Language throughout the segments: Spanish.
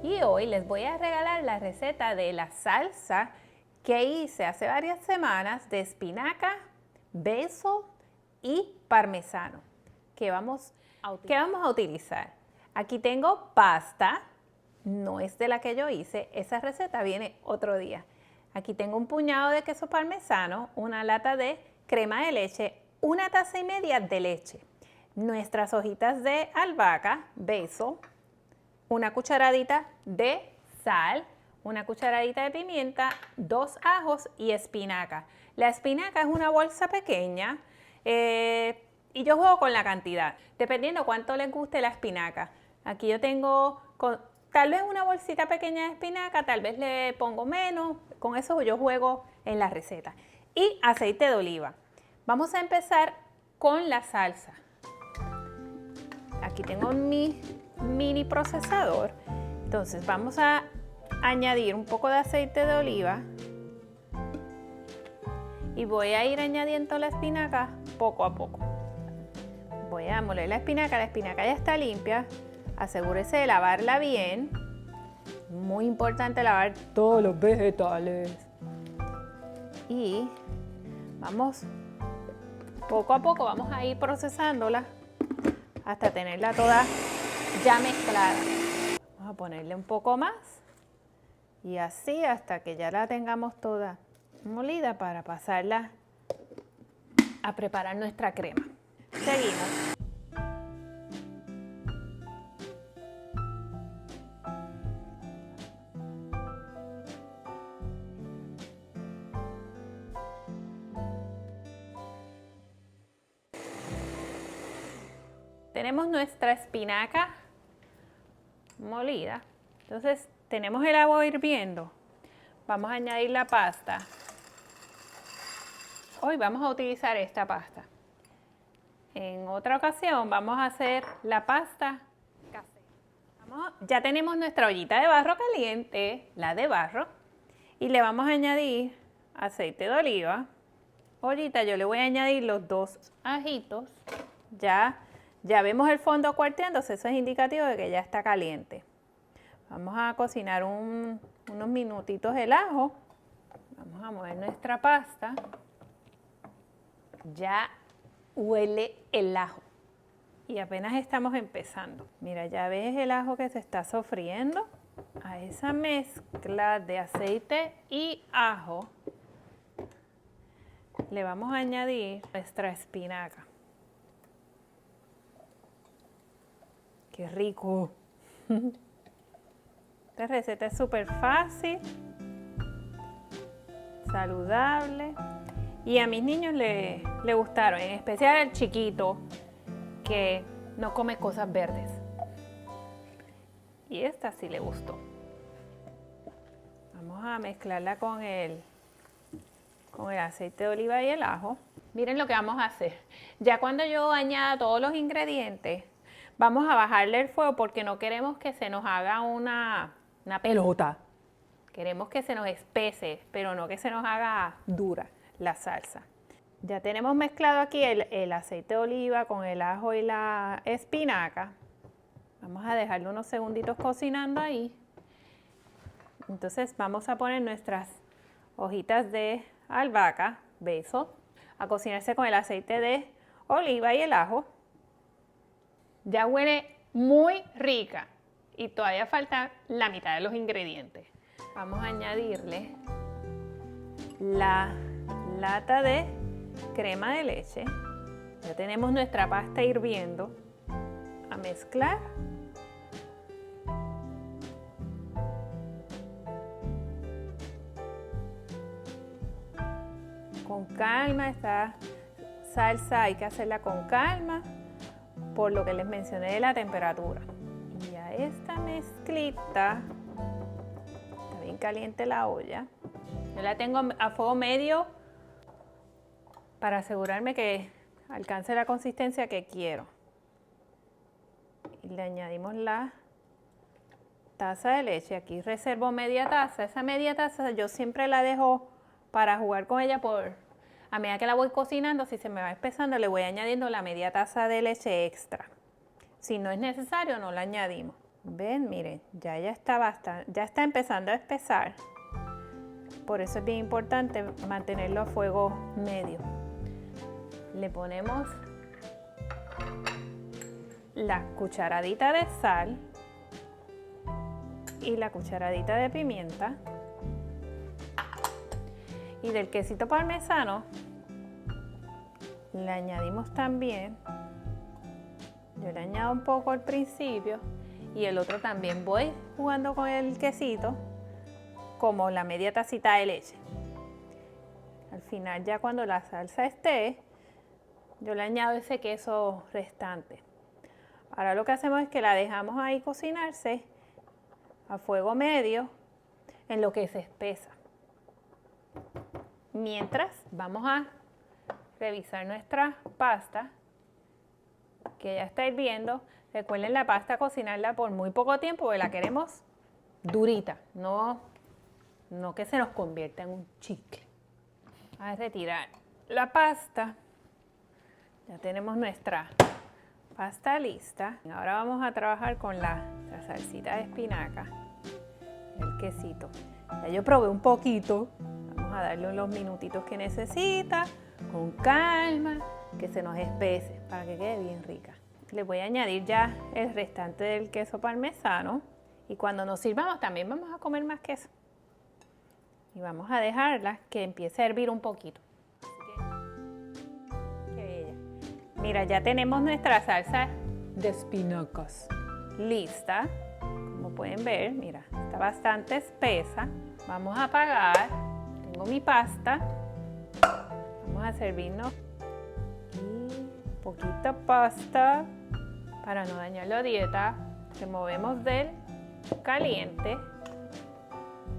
Y hoy les voy a regalar la receta de la salsa que hice hace varias semanas de espinaca, basil y parmesano que vamos a utilizar. Aquí tengo pasta, no es de la que yo hice, esa receta viene otro día. Aquí tengo un puñado de queso parmesano, una lata de crema de leche, una taza y media de leche, nuestras hojitas de albahaca, basil, una cucharadita de sal, una cucharadita de pimienta, 2 ajos y espinaca. La espinaca es una bolsa pequeña y yo juego con la cantidad, dependiendo cuánto les guste la espinaca. Aquí yo tengo tal vez una bolsita pequeña de espinaca, tal vez le pongo menos, con eso yo juego en la receta. Y aceite de oliva. Vamos a empezar con la salsa. Aquí tengo mi mini procesador. Entonces vamos a añadir un poco de aceite de oliva y voy a ir añadiendo la espinaca poco a poco. Voy a moler la espinaca ya está limpia. Asegúrese de lavarla bien. Muy importante lavar todos los vegetales. Y vamos poco a poco, vamos a ir procesándola hasta tenerla toda ya mezclada. Vamos a ponerle un poco más y así hasta que ya la tengamos toda molida para pasarla a preparar nuestra crema. Seguimos. Tenemos nuestra espinaca molida. Entonces tenemos el agua hirviendo. Vamos a añadir la pasta. Hoy vamos a utilizar esta pasta. En otra ocasión vamos a hacer la pasta casera. Ya tenemos nuestra ollita de barro caliente, la de barro, y le vamos a añadir aceite de oliva. Ollita, yo le voy a añadir los 2 ajitos. Ya vemos el fondo cuarteándose, eso es indicativo de que ya está caliente. Vamos a cocinar unos minutitos el ajo. Vamos a mover nuestra pasta. Ya huele el ajo y apenas estamos empezando. Mira, ya ves el ajo que se está sofriendo. A esa mezcla de aceite y ajo le vamos a añadir nuestra espinaca. ¡Qué rico! Esta receta es súper fácil, saludable y a mis niños le gustaron, en especial al chiquito que no come cosas verdes. Y esta sí le gustó. Vamos a mezclarla con el aceite de oliva y el ajo. Miren lo que vamos a hacer. Ya cuando yo añada todos los ingredientes, vamos a bajarle el fuego porque no queremos que se nos haga una pelota. Queremos que se nos espese, pero no que se nos haga dura la salsa. Ya tenemos mezclado aquí el aceite de oliva con el ajo y la espinaca. Vamos a dejarlo unos segunditos cocinando ahí. Entonces vamos a poner nuestras hojitas de albahaca, basil, a cocinarse con el aceite de oliva y el ajo. Ya huele muy rica y todavía falta la mitad de los ingredientes. Vamos a añadirle la lata de crema de leche. Ya tenemos nuestra pasta hirviendo. A mezclar. Con calma, esta salsa hay que hacerla con calma, por lo que les mencioné de la temperatura. Y a esta mezclita, está bien caliente la olla, yo la tengo a fuego medio para asegurarme que alcance la consistencia que quiero. Y le añadimos la taza de leche. Aquí reservo media taza. Esa media taza yo siempre la dejo para jugar con ella a medida que la voy cocinando. Si se me va espesando, le voy añadiendo la media taza de leche extra. Si no es necesario, no la añadimos. Ven, miren, ya está empezando a espesar. Por eso es bien importante mantenerlo a fuego medio. Le ponemos la cucharadita de sal y la cucharadita de pimienta. Y del quesito parmesano le añadimos también, yo le añado un poco al principio y el otro también voy jugando con el quesito como la media tacita de leche. Al final, ya cuando la salsa esté, yo le añado ese queso restante. Ahora lo que hacemos es que la dejamos ahí cocinarse a fuego medio en lo que se espesa. Mientras vamos a revisar nuestra pasta que ya está hirviendo. Recuerden la pasta cocinarla por muy poco tiempo porque la queremos durita, no que se nos convierta en un chicle. A retirar la pasta. Ya tenemos nuestra pasta lista. Ahora vamos a trabajar con la salsita de espinaca, el quesito. Ya yo probé un poquito. Vamos a darle los minutitos que necesita, con calma, que se nos espese para que quede bien rica. Le voy a añadir ya el restante del queso parmesano y cuando nos sirvamos también vamos a comer más queso. Y vamos a dejarla que empiece a hervir un poquito. Qué bella. Mira, ya tenemos nuestra salsa de espinacas lista. Como pueden ver, mira, está bastante espesa. Vamos a apagar. Tengo mi pasta. Vamos a servirnos y poquita pasta para no dañar la dieta. Removemos del caliente.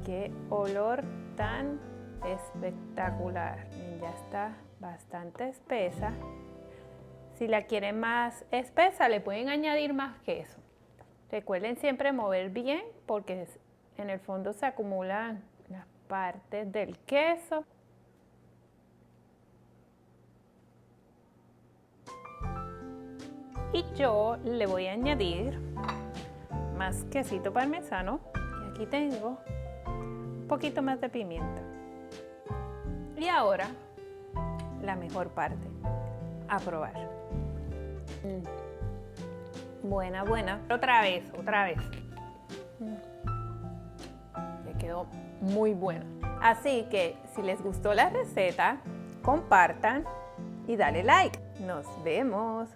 Qué olor tan espectacular. Ya está bastante espesa. Si la quieren más espesa, le pueden añadir más queso. Recuerden siempre mover bien porque en el fondo se acumulan las partes del queso. Y yo le voy a añadir más quesito parmesano. Y aquí tengo un poquito más de pimienta. Y ahora, la mejor parte, a probar. Buena, buena. Otra vez. Le quedó muy buena. Así que si les gustó la receta, compartan y dale like. Nos vemos.